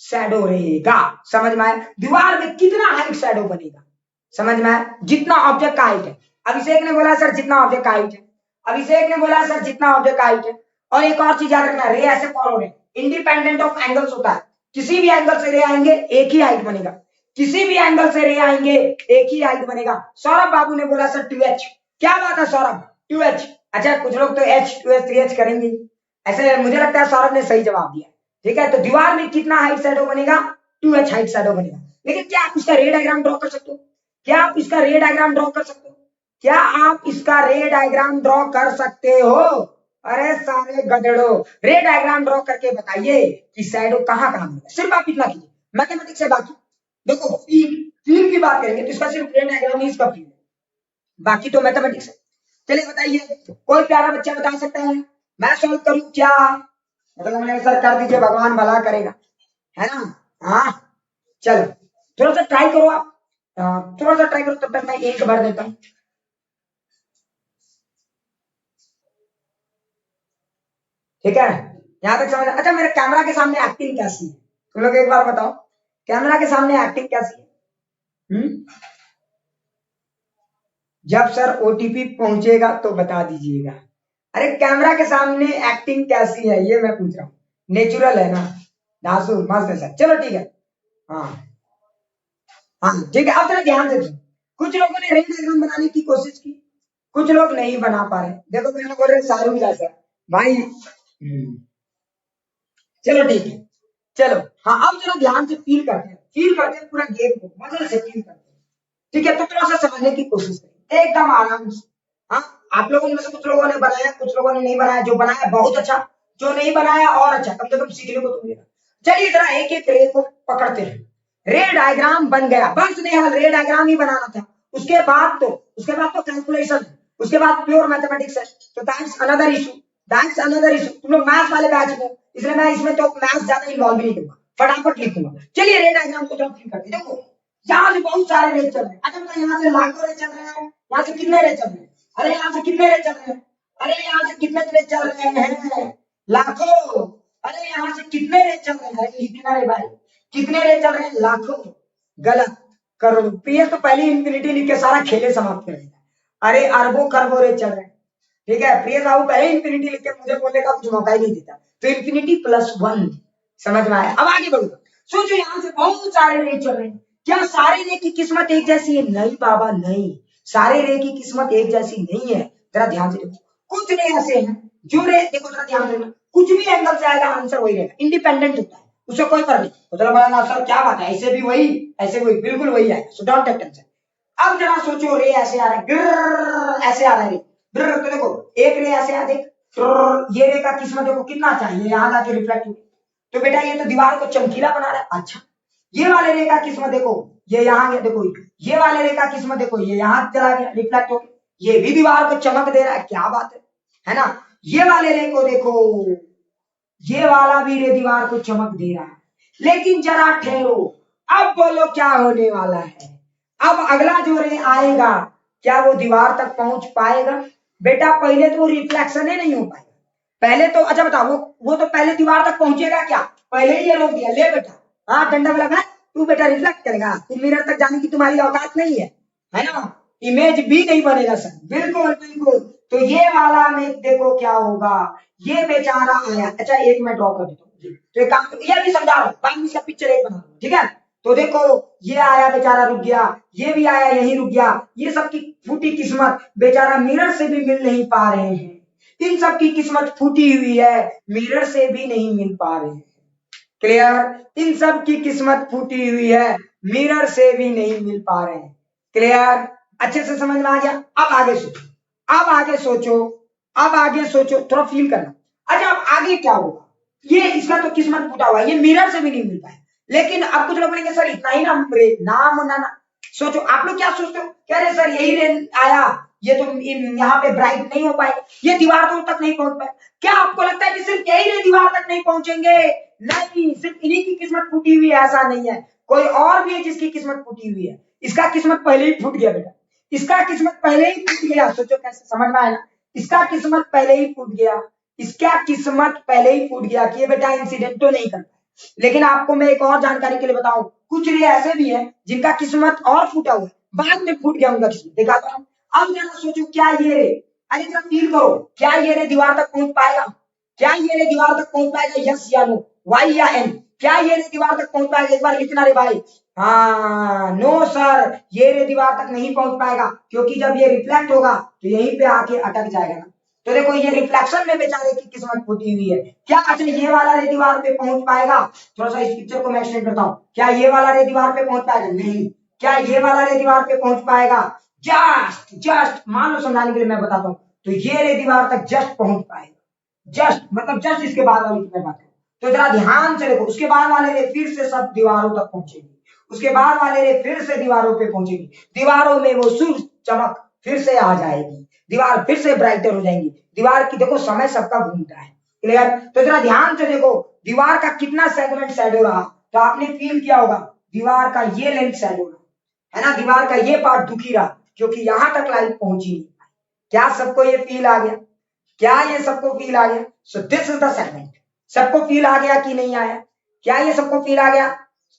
शैडो रहेगा, समझ में आया, दीवार में कितना हाइट शैडो बनेगा, समझ में आया, जितना ऑब्जेक्ट का हाइट है। अभिषेक ने बोला सर जितना ऑब्जेक्ट का हाइट है, अभिषेक ने बोला सर जितना ऑब्जेक्ट का हाइट है। और एक और चीज याद रखना, रे ऐसे फॉलो हो रहे, इंडिपेंडेंट ऑफ एंगल्स होता है, किसी भी एंगल से रे आएंगे एक ही हाइट बनेगा, किसी भी एंगल से रे आएंगे एक ही हाइट बनेगा। सौरभ बाबू ने बोला सर 2h, क्या बात है सौरभ 2h, अच्छा कुछ लोग तो h 2h 3h करेंगे, ऐसे मुझे लगता है सौरभ ने सही जवाब दिया, ठीक है। तो दीवार में कितना हाइट शैडो बनेगा, 2h हाइट शैडो बनेगा। लेकिन क्या आप इसका रे डायग्राम ड्रॉ कर सकते हो, क्या आप इसका रे डायग्राम ड्रॉ कर सकते हो, क्या आप इसका रे डायग्राम ड्रॉ कर सकते हो? अरे सारे गधड़ो, रे डायग्राम ड्रॉ करके बताइए कि शैडो कहां कहां बनेगा, सिर्फ आप इतना कीजिए, मैथमेटिक्स से बाकी देखो फील की बात करेंगे तो इसका सिर्फ रे डायग्राम ही इसका फील है, बाकी तो मैथमेटिक्स है। चलिए बताइए, कोई प्यारा बच्चा बता सकता है, मैं सॉल्व करूं क्या, मतलब मैंने सर कर दीजिए भगवान भला करेगा, है ना। हाँ चलो थोड़ा सा ट्राई करो आप, थोड़ा सा ट्राई करो, तब तक मैं एक भर देता हूँ, ठीक है। यहां तक समझ, अच्छा मेरे कैमरा के सामने एक्टिंग कैसी है, तुम लोग एक बार बताओ, कैमरा के सामने एक्टिंग कैसी है? जब सर ओटीपी पहुंचेगा तो बता दीजिएगा, अरे कैमरा के सामने एक्टिंग कैसी है ये मैं पूछ रहा हूँ। नेचुरल है ना? धांसू मस्त है सर। चलो ठीक है। हाँ हाँ ठीक है। अब जरा ध्यान से सुनो। कुछ लोगों ने रेन डायग्राम बनाने की कोशिश की, कुछ लोग नहीं बना पा रहे। देखो मैंने बोल रहे शाहरुख जैसा भाई। चलो ठीक है। चलो हाँ अब जरा ध्यान से फील करते हैं पूरा गेम को, मजे से फील करते हैं। ठीक है तो थोड़ा सा समझने की कोशिश करें एकदम आराम से। हाँ आप लोगों में से कुछ लोगों ने बनाया, कुछ लोगों ने नहीं बनाया। जो बनाया बहुत अच्छा, जो नहीं बनाया और अच्छा, कम से कम सीखने को तो मिलेगा। चलिए जरा एक एक रे को पकड़ते हैं। रे डायग्राम बन गया, बस नेहाल रे डायग्राम ही बनाना था। उसके बाद तो कैलकुलेशन, उसके बाद प्योर मैथमेटिक्स है। तो that's another issue, that's another issue. तुम लोग मैथ्स वाले बैच में, इसलिए मैं इसमें तो मैथ्स ज्यादा इन्वॉल्व नहीं करूंगा, फटाफट लिखूंगा। चलिए रे डायग्राम को थोड़ा फिल करते हैं। देखो यहाँ से बहुत सारे रेट चल रहे हैं। अच्छा मतलब यहाँ से लाखों रेट चल रहे हैं, यहाँ से कितने रेट चल रहे हैं? अरे यहाँ से कितने रेट चल रहे हैं? अरे यहाँ से कितने रेट चल रहे हैं? लाखों। अरे यहाँ से कितने रेट चल रहे हैं? कितना रे भाई, कितने रेट चल रहे हैं? लाखों। गलत। करोड़ों। पीएस तो पहले इंफिनिटी लिख के सारा खेले समाप्त कर देता। अरे अरबों खरबों रेट चल रहे हैं। ठीक है प्रिय बाबू पहले इंफिनिटी लिख के मुझे बोलने का कुछ मौका ही नहीं देता। तो इंफिनिटी प्लस वन। समझ में आया? अब आगे बढ़ो। सोचो यहाँ से बहुत सारे रेट चल रहे हैं। क्या सारे रे की किस्मत एक जैसी है? नहीं बाबा नहीं, सारे रे की किस्मत एक जैसी नहीं है। जरा ध्यान से देखो, कुछ रे ऐसे हैं जो रे, देखो जरा ध्यान देना, कुछ भी एंगल से आएगा आंसर वही रहेगा, इंडिपेंडेंट होता है, उससे कोई फर्क नहीं। तो चलो बोला सर क्या बात है, ऐसे भी वही ऐसे वही बिल्कुल वही आएगा। So don't take tension. अब जरा सोचो रे ऐसे आ रहा है, गिर्र ऐसे आ रहा है रे, गिर्र। तो देखो एक रे ऐसे आ देख, ये रे का किस्मत देखो कितना चाहिए, यहाँ जाके रिफ्लेक्ट हो। तो बेटा ये तो दीवार को चमकीला बना रहा है। अच्छा ये वाले रे का किस्मत देखो, ये यहाँ गया, देखो ये वाले रे का किस्मत देखो, ये यहाँ चला गया रिफ्लेक्ट हो, ये भी दीवार को चमक दे रहा है। क्या बात है ना? ये वाले रे को देखो, ये वाला भी रे दीवार को चमक दे रहा है। लेकिन जरा ठहरो, अब बोलो क्या होने वाला है? अब अगला जो रे आएगा क्या वो दीवार तक पहुंच पाएगा? बेटा पहले तो रिफ्लेक्शन ही नहीं हो पाएगा। पहले तो अच्छा बताओ, वो तो पहले दीवार तक पहुंचेगा क्या? पहले ही ये रोक दिया, ले बेटा हाँ डंडा भी लगा, तू बेटा रिफ्लेक्ट करेगा, तू मिरर तक जाने की तुम्हारी औकात नहीं है ना? इमेज भी नहीं बनेगा सर। बिल्कुल बिल्कुल। तो ये वाला में देखो क्या होगा, ये बेचारा आया। अच्छा एक मैं ड्रॉ कर देता हूँ, तो एक काम ये भी समझा रहा हूँ, बाद में इसका पिक्चर एक बना ठीक है। तो देखो ये आया बेचारा रुक गया, ये भी आया यहीं रुक गया। ये सबकी फूटी किस्मत, बेचारा मिरर से भी मिल नहीं पा रहे हैं। इन सब की किस्मत फूटी हुई है, मिरर से भी नहीं मिल पा रहे हैं। क्लियर? इन सब की किस्मत फूटी हुई है, मिरर से भी नहीं मिल पा रहे हैं। क्लियर? अच्छे से समझ में आ गया? अब आगे सोचो, अब आगे सोचो, अब आगे सोचो, थोड़ा फील करना। अच्छा अब आगे क्या होगा? ये इसका तो किस्मत फूटा हुआ है, ये मिरर से भी नहीं मिल पाया। लेकिन अब कुछ लोग बोलेंगे सर इतना ही ना सोचो आप लोग क्या सोचते हो, कह रहे सर यही रेन आया, ये तो यहाँ पे ब्राइट नहीं हो पाए, ये दीवार तो तक नहीं पहुंच पाए। क्या आपको लगता है कि सिर्फ यही रे दीवार तक नहीं पहुंचेंगे? नहीं, सिर्फ इन्हीं की किस्मत फूटी हुई है ऐसा नहीं है, कोई और भी है जिसकी किस्मत फूटी हुई है। इसका किस्मत पहले ही फूट गया बेटा, इसका किस्मत पहले ही फूट गया। सोचो कैसे, समझ में आया ना? इसका किस्मत पहले ही फूट गया, इसका किस्मत पहले ही फूट गया कि ये बेटा इंसिडेंट तो नहीं करता। लेकिन आपको मैं एक और जानकारी के लिए बताऊं, कुछ रे ऐसे भी है जिनका किस्मत और फूटा हुआ है, बाद में फूट गया उनका किस्मत, दिखाता हूं। अब जरा सोचो क्या ये रे, अरे जरा फील करो, क्या ये रे दीवार तक पहुंच पाएगा? क्या ये रे दीवार तक पहुंच पाएगा? यस या नो, वाई या एन? क्या ये रे दीवार तक पहुंच पाएगा? एक बार लिखना रे भाई। हाँ नो सर, ये रे दीवार तक नहीं पहुंच पाएगा, क्योंकि जब ये रिफ्लेक्ट होगा तो यहीं पे आके अटक जाएगा ना। तो देखो ये रिफ्लेक्शन में बेचारे की किस्मत फूटी हुई है। क्या अच्छा ये वाला रे दीवार पे पहुंच पाएगा? थोड़ा सा इस पिक्चर को मैं एक्सटेंड करता हूँ। क्या ये वाला रे दीवार पे पहुंच पाएगा? नहीं। क्या ये वाला रे दीवार पे पहुंच पाएगा? जस्ट मान लो समझाने के लिए मैं बताता हूँ, तो ये रे दीवार तक जस्ट पहुंच पाएगा। जस्ट मतलब जस्ट इसके बाद वाली की मैं बात करूं तो जरा ध्यान से देखो, उसके बाद वाले रे फिर से सब दीवारों तक पहुंचेगी, उसके बाद वाले रे फिर से दीवारों पे पहुंचेगी, दीवारों में वो सूर्य चमक फिर से आ जाएगी, दीवार फिर से ब्राइटर हो जाएंगी। दीवार की देखो समय सबका घूमता है। क्लियर? तो जरा ध्यान से देखो, दीवार का कितना सेगमेंट शैडो रहा, तो आपने फील किया होगा दीवार का ये लेंथ शैडो रहा है ना, दीवार का ये पार्ट दुखी रहा क्योंकि यहां तक लाइट पहुंची नहीं। क्या सबको ये फील आ गया? क्या ये सबको फील आ गया? सो दिस इज द सेगमेंट। सबको फील आ गया कि नहीं आया? क्या ये सबको फील आ गया?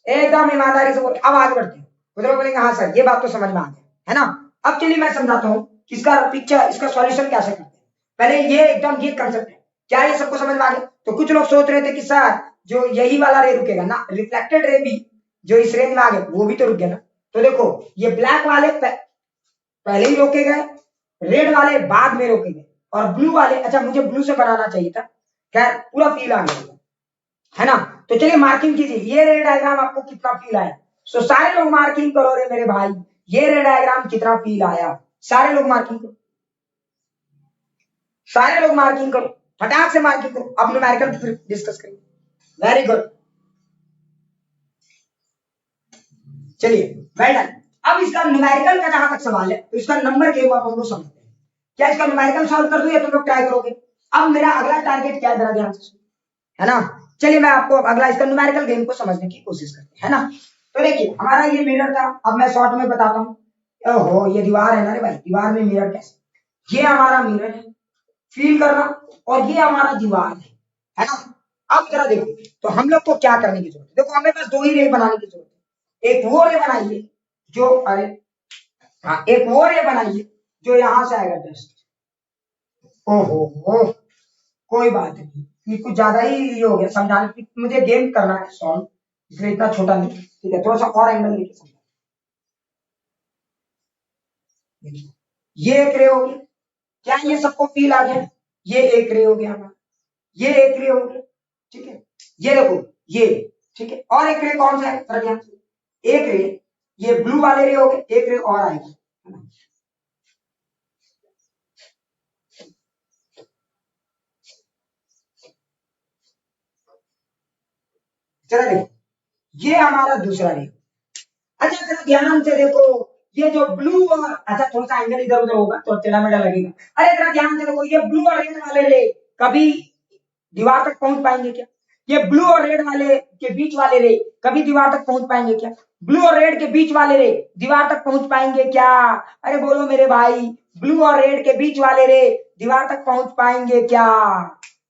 एकदम ईमानदारी से बोल। अब आगे बढ़ते हैं। कुछ लोग बोलेंगे हाँ सर ये बात तो समझ में आ गया है ना। अब चलिए मैं समझाता हूँ कि इसका पिक्चर, इसका सॉल्यूशन कैसे करते हैं। पहले ये एकदम ये कंसेप्ट है, क्या ये सबको समझ में आ गया? तो कुछ लोग सोच रहे थे कि सर जो यही वाला रे रुकेगा ना, रिफ्लेक्टेड रे भी जो इस रेंज में आ गए वो भी तो रुक गया ना। तो देखो ये ब्लैक वाले पहले ही रोके गए, रेड वाले बाद में रोके गए, और ब्लू वाले, अच्छा मुझे ब्लू से बनाना चाहिए था, खैर पूरा फील आ गया है ना। तो चलिए मार्किंग कीजिए, ये रे डायग्राम आपको कितना फील आया? सो सारे लोग मार्किंग करो रे मेरे भाई, ये रे डायग्राम कितना फील आया, सारे लोग मार्किंग करो, सारे लोग मार्किंग करो, फटाक से मार्किंग करो। अब न्यूमेरिकल डिस्कस करेंगे। वेरी गुड, चलिए वेल डन। अब इसका न्यूमेरिकल का जहां तक सवाल है तो इसका नंबर गेम आप हम लोग समझते हैं। क्या इसका न्यूमेरिकल सॉल्व कर दूं या तुम लोग ट्राई करोगे? अब मेरा अगला टारगेट क्या है जरा ध्यान से, है ना। चलिए मैं आपको अगला इसका न्यूमेरिकल गेम को समझने की कोशिश करते हैं, है ना। तो देखिए हमारा ये मिरर था, अब मैं शॉर्ट में बताता हूँ। ओहो ये दीवार है ना रे भाई, दीवार में मिरर कैसे, ये हमारा मिरर है, फील करना, और ये हमारा दीवार है ना। अब जरा देखो, तो हम लोग को क्या करने की जरूरत है, देखो हमें बस दो ही रे बनाने की जरूरत है। एक वो रे बनाइए जो, अरे हाँ, एक वो रे बनाइए जो यहां से आएगा जस्ट, ओहो कोई बात नहीं, ये कुछ ज्यादा ही ये हो गया समझाने की, मुझे गेम करना है सॉल्व, इसलिए इतना छोटा नहीं, ठीक है, थोड़ा सा और एंगल लेके समझा। ये एक रे हो गया, क्या ये सबको फील आ गया? ये एक रे हो गया हमारा, ये एक रे हो गया, ठीक है, ये देखो ये, ठीक है, और एक रे कौन सा है जरा ध्यान से, एक रे, ये ब्लू वाले रे हो गए, एक रे और आएगा, है ना। जरा देखो ये हमारा दूसरा रे, अच्छा जरा ध्यान से देखो, ये जो ब्लू और, अच्छा थोड़ा सा एंगल इधर उधर होगा तो टेढ़ा मेढ़ा लगेगा, अरे जरा ध्यान से देखो, ये ब्लू और रेड वाले रे कभी दीवार तक पहुंच पाएंगे क्या? ये ब्लू और रेड वाले के बीच वाले रे कभी दीवार तक पहुंच पाएंगे क्या? ब्लू और रेड के बीच वाले रे दीवार तक पहुंच पाएंगे क्या? अरे बोलो मेरे भाई, ब्लू और रेड के बीच वाले रे दीवार तक पहुंच पाएंगे क्या?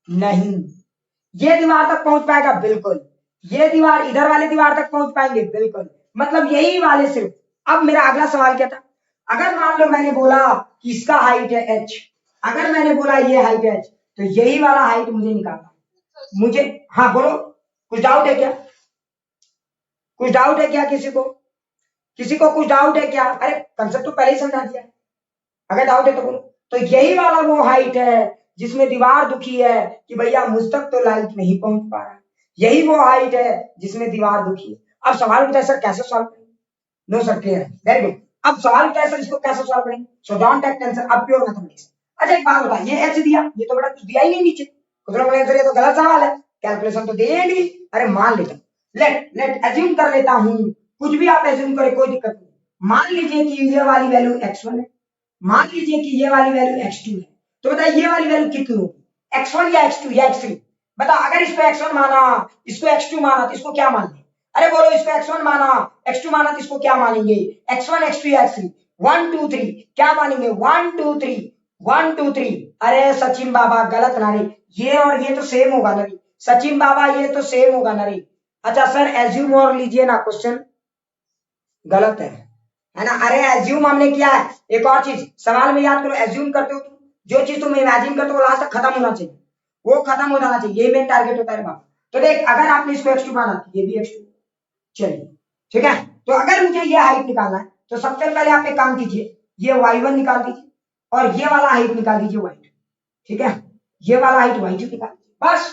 नहीं। ये दीवार तक पहुंच पाएगा बिल्कुल, ये दीवार इधर वाले दीवार तक पहुंच पाएंगे बिल्कुल, मतलब यही वाले सिर्फ। अब मेरा अगला सवाल क्या था, अगर मान लो मैंने बोला कि इसका हाइट है h, अगर मैंने बोला ये हाइट है h, तो यही वाला हाइट मुझे निकालना मुझे, हाँ बोलो, कुछ डाउट है क्या? कुछ डाउट है क्या किसी को? किसी को कुछ डाउट है क्या? अरे कंसेप्ट तो पहले ही समझा दिया, अगर डाउट है तो बोलो। तो यही वाला वो हाइट है जिसमें दीवार दुखी है कि भैया मुझ तक तो लाइट नहीं पहुंच पा रहा है, यही वो हाइट है जिसमें दीवार दुखी है। अब सवाल उठा है सर कैसे सॉल्व करेंगे? नो सर क्लियर है, वेरी गुड। अब सवाल उठा है सर इसको कैसे सॉल्व करेंगे? सो डोंट टेक टेंशन, अब प्योर मैथमेटिक्स। अच्छा एक बात बताइए, ये एच दिया, ये तो बड़ा कुछ दिया ही नहीं नीचे, कुछ लोग बोलेंगे सर ये तो गलत सवाल है, कैलकुलेशन तो दे नहीं। अरे मान लेता हूं, लेट लेट एज्यूम कर लेता हूं, कुछ भी आप एज्यूम करें कोई दिक्कत नहीं। मान लीजिए कि ये वाली वैल्यू x1 है, मान लीजिए कि ये वाली वैल्यू x2 है, तो बताइए ये वाली वैल्यू कितनी होगी, x1 या x2 या x3? बताओ, अगर इसको x1 माना, इसको x2 माना, तो इसको क्या मान लें? अरे बोलो, इसको x1 माना, x2 माना, तो इसको क्या मानेंगे? x1 x2 या x3? 1 2 3 क्या मानेंगे? 1 2 3 1 2 3। अरे सचिन बाबा गलत ना रे, ये और ये तो सेम होगा ना रे, सचिन बाबा ये तो सेम होगा ना रे। अच्छा सर एज्यूम और लीजिए ना, क्वेश्चन गलत है ना। अरे एज्यूम हमने किया है, एक और चीज सवाल में याद करो, एज्यूम करते हो तुम, जो चीज तुम इमेजिन करते हो वो लास्ट तक खत्म होना चाहिए, वो खत्म हो जाना चाहिए, ये मेन टारगेट होता है बाप। तो देख अगर आपने इसको x2 माना तो ये भी x2, चलिए ठीक है। तो अगर मुझे ये हाइट निकालना है तो सबसे पहले आप एक काम कीजिए, ये y1 निकाल दीजिए और ये वाला हाइट निकाल दीजिए y2, ठीक है, ये वाला हाइट y2 निकाल दीजिए बस।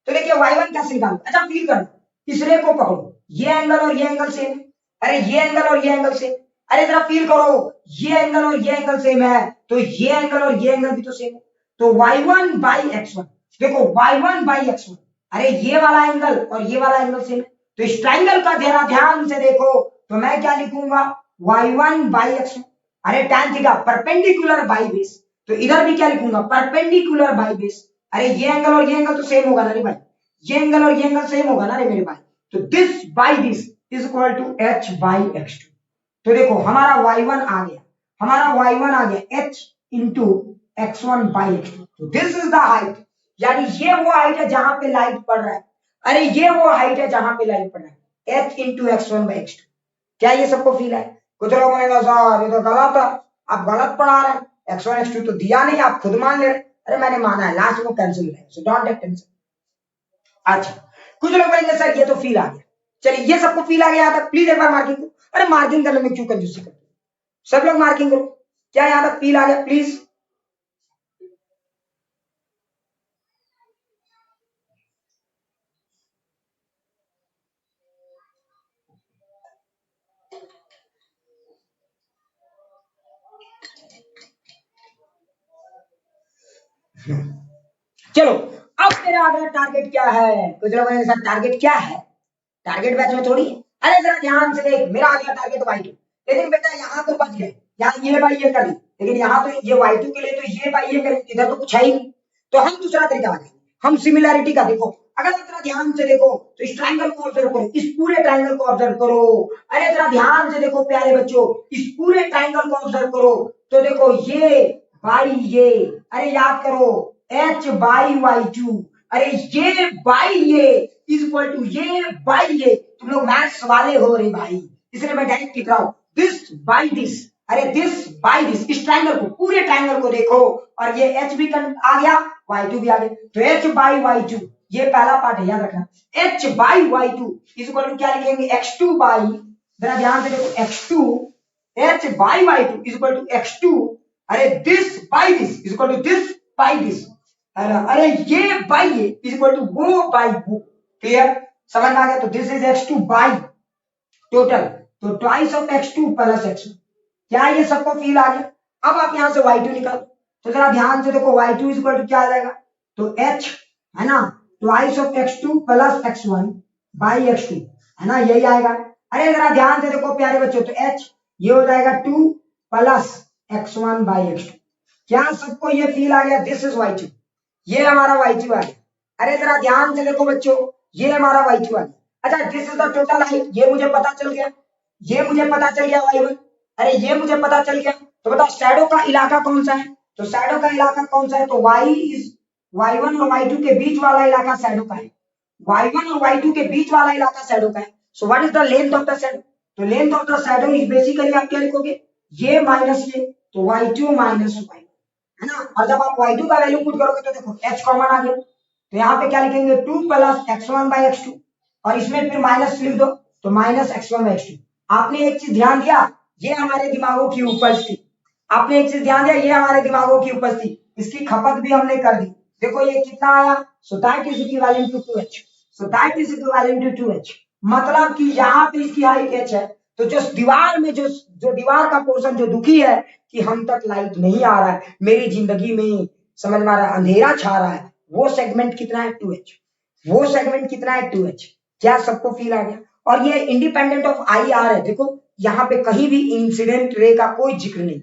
तो देखिए y1 कैसे निकालू, अच्छा फील करना, इस रे को पकड़ो, ये एंगल और ये एंगल सेम है, अरे ये एंगल और ये एंगल सेम, अरे जरा फील करो, ये एंगल और ये एंगल सेम है तो ये एंगल और ये एंगल भी तो सेम है, तो y1 बाई x1, देखो y1 बाई x1, अरे ये वाला एंगल और ये वाला एंगल सेम है, तो इस ट्राइंगल का जरा ध्यान से देखो, तो मैं क्या लिखूंगा, y1 बाई x1, अरे tan theta perpendicular by base, तो इधर भी क्या लिखूंगा, परपेंडिकुलर बाई बेस, अरे ये एंगल और ये एंगल तो सेम होगा ना रे भाई, ये एंगल और ये एंगल सेम होगा ना रे मेरे भाई, तो this by this is equal to h by x2। तो देखो हमारा y1 आ गया, हमारा y1 आ गया h into x1 by x2, तो दिस इज द हाइट, यानी ये वो हाइट है जहां पे लाइट पड़ रहा है, अरे ये वो हाइट है जहां पे लाइट पड़ रहा है, h into x1 by x2। क्या ये सबको फील है? कुछ लोग बोलेंगे सर ये तो गलत है, आप गलत पढ़ा रहे हैं, x1 x2 तो दिया नहीं, आप खुद मान ले रहे, अरे मैंने माना है, लास्ट में कैंसिल हो जाएगा, सो डोंट टेक टेंशन। अच्छा, कुछ लोग बोलेंगे सर ये तो फील आ गया। चलिए, ये सबको फील आ गया था, प्लीज एक बार मार्किंग करो। अरे मार्किंग करने में क्यों कंजूसी करते हो? सब लोग मार्किंग करो। क्या यहाँ तक फील आ गया प्लीज? चलो, अब मेरा अगला टारगेट क्या है? कुछ लोगों ने सर टारगेट क्या है? टारगेट बैच में थोड़ी है। अरे जरा ध्यान से देख, मेरा अगला टारगेट Y2। लेकिन बेटा यहाँ तो बच गए, यहाँ ये बाई ये कर दी, लेकिन यहाँ तो ये Y2 के लिए तो ये बाई ये करें, इधर तो कुछ है ही नहीं। तो हम दूसरा तरीका लगाएंगे, हम सिमिलैरिटी का देखो। अगर जरा ध्यान से देखो तो इस ट्राइंगल को ऑब्जर्व करो, इस पूरे ट्राइंगल को ऑब्जर्व करो। अरे जरा ध्यान से देखो प्यारे बच्चों, इस पूरे ट्राइंगल को ऑब्जर्व करो। तो देखो ये बाई ये, अरे याद करो H बाई Y2, अरे ये बाई ये इज इक्वल टू ये बाई ये। तुम लोग मैथ्स वाले हो रे भाई, इसलिए मैं डायरेक्ट लिख रहा हूं दिस बाई दिस। अरे दिस बाई दिस, इस ट्राइंगल को, पूरे ट्राइंगल को देखो, और ये H भी आ गया, Y2 भी आ गया, तो H बाई Y2 ये पहला पार्ट है, याद रखना। H by Y2 is equal to क्या लिखेंगे? X2 बाई, जरा ध्यान से देखो, X2 H by Y2 is equal to X2, अरे this by this is equal to this by this, अरे ये बाई ये इज इक्वल टू वो बाई वो। क्लियर? समझ में आ गया? तो this is X2 by total, तो twice of X2 plus X1। क्या ये सबको फील आ गया? अब आप यहां से Y2 निकालो, तो जरा ध्यान से देखो Y2 इज इक्वल टू क्या आ जाएगा? तो H है ना, twice of X2 plus X1 by X2, है ना, यही आएगा। अरे जरा ध्यान से देखो प्यारे बच्चों, तो H ये हो जाएगा 2 प्लस X1 बाई X2। क्या सबको ये फील आ गया? दिस इज Y2, ये हमारा Y2 आ गया। अरे जरा ध्यान से देखो बच्चों, ये हमारा Y2 आ गया। अच्छा, this is the total height, ये मुझे पता चल गया, ये मुझे पता चल गया Y1। अरे ये मुझे पता चल गया, तो बताओ शैडो का इलाका कौन सा है? तो शैडो का इलाका कौन सा है? तो Y1 और Y2 के बीच वाला इलाका शैडो का है। Y1 और Y2 के बीच वाला इलाका शैडो का है। So what is the length of the shadow? तो length of the shadow is basically आप क्या लिखोगे? ये माइनस ये, तो Y2 माइनस Y1, है ना। और जब आप Y2 का वैल्यू पुट करोगे तो देखो H कॉमन आ गया, तो यहाँ पे क्या लिखेंगे? 2 प्लस X1 बाई X2, और इसमें फिर माइनस लिख दो, तो माइनस X1 बाई X2। आपने एक चीज ध्यान दिया, ये हमारे दिमागों की उपज थी। आपने एक चीज ध्यान दिया, ये हमारे दिमागों की उपज थी, इसकी खपत भी हमने कर दी। देखो ये कितना आया? So that is equivalent to 2H, so that is equivalent to 2H। मतलब कि यहाँ पे इसकी हाइट H है, तो जो दीवार में जो दीवार का पोर्शन जो दुखी है कि हम तक लाइट नहीं आ रहा है, मेरी जिंदगी में समझ में आ रहा है अंधेरा छा रहा है, वो सेगमेंट कितना है? 2H। वो सेगमेंट कितना है? 2H। क्या सबको फील आ गया? और ये इंडिपेंडेंट ऑफ IR है। देखो यहाँ पे कहीं भी इंसिडेंट रे का कोई जिक्र नहीं,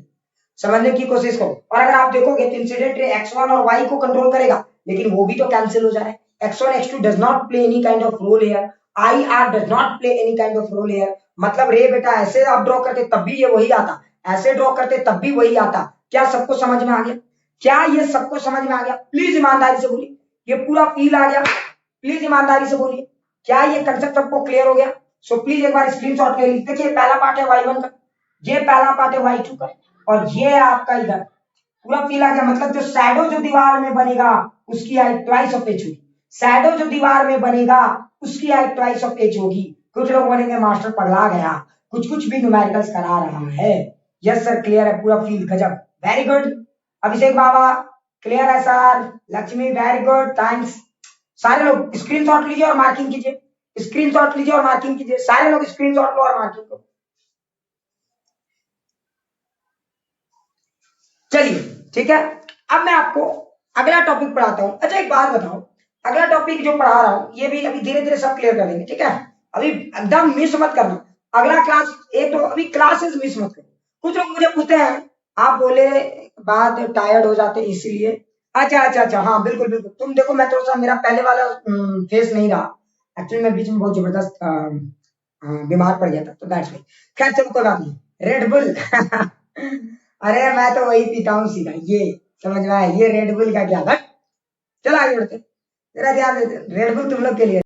समझने की कोशिश करो। और अगर आप देखोगे तो इंसिडेंट रे X1 और Y को कंट्रोल करेगा, लेकिन वो भी तो कैंसिल हो जा रहा है। X1 X2 does not play any kind of role here, IR does not play any kind of role here. मतलब रे बेटा ऐसे आप ड्रॉ करते तब भी ये वही आता, ऐसे ड्रॉ करते तब भी वही आता। क्या सबको समझ में आ गया? क्या ये सबको समझ में आ गया? प्लीज ईमानदारी से बोलिए, ये पूरा फील आ गया? प्लीज ईमानदारी से बोलिए, क्या ये कंसेप्ट सबको क्लियर हो गया? सो प्लीज एक बार स्क्रीनशॉट ले लीजिए। देखिए पहला पार्ट है Y1 का, ये पहला पार्ट है Y2 का, और ये है आपका इधर। पूरा फील आ गया? मतलब जो शैडो जो दीवार में बनेगा उसकी हाइट ट्वाइस ऑफ H होगी। शैडो जो दीवार में बनेगा उसकी हाइट ट्वाइस ऑफ H होगी। कुछ लोग बोलेंगे मास्टर पगला गया, कुछ कुछ भी न्यूमेरिकल्स करा रहा है। यस सर, क्लियर है, पूरा फील गजब, वेरी गुड। अभिषेक बाबा क्लियर है sir, Lakshmi very good, thanks. सारे लोग स्क्रीनशॉट लीजिए और मार्किंग कीजिए, स्क्रीनशॉट लीजिए और मार्किंग कीजिए, सारे लोग स्क्रीनशॉट लो और मार्किंग करो। चलिए ठीक है, अब मैं आपको अगला टॉपिक पढ़ाता हूं। अच्छा एक बात बताओ, अगला टॉपिक जो पढ़ा रहा हूं ये भी अभी धीरे धीरे सब क्लियर कर देंगे, ठीक है। अभी एकदम मिस मत करना, अगला क्लास एक तो अभी क्लासेस मिस मत करो। कुछ लोग मुझे पूछते हैं, आप बोले बाद टायर्ड हो जाते इसीलिए। अच्छा अच्छा अच्छा, हाँ बिल्कुल बिल्कुल। तुम देखो मैं थोड़ा सा, मेरा पहले वाला फेस नहीं रहा, एक्चुअली मैं बीच में बहुत जबरदस्त बीमार पड़ गया था, तो दैट्स वाई। खैर चलो कोई बात नहीं, रेड बुल अरे मैं तो वही पीता हूँ सीधा, ये समझ में आया, ये रेड बुल का क्या था। चलो आगे बढ़ते, जरा ध्यान देते, रेड बुल तुम लोग के लिए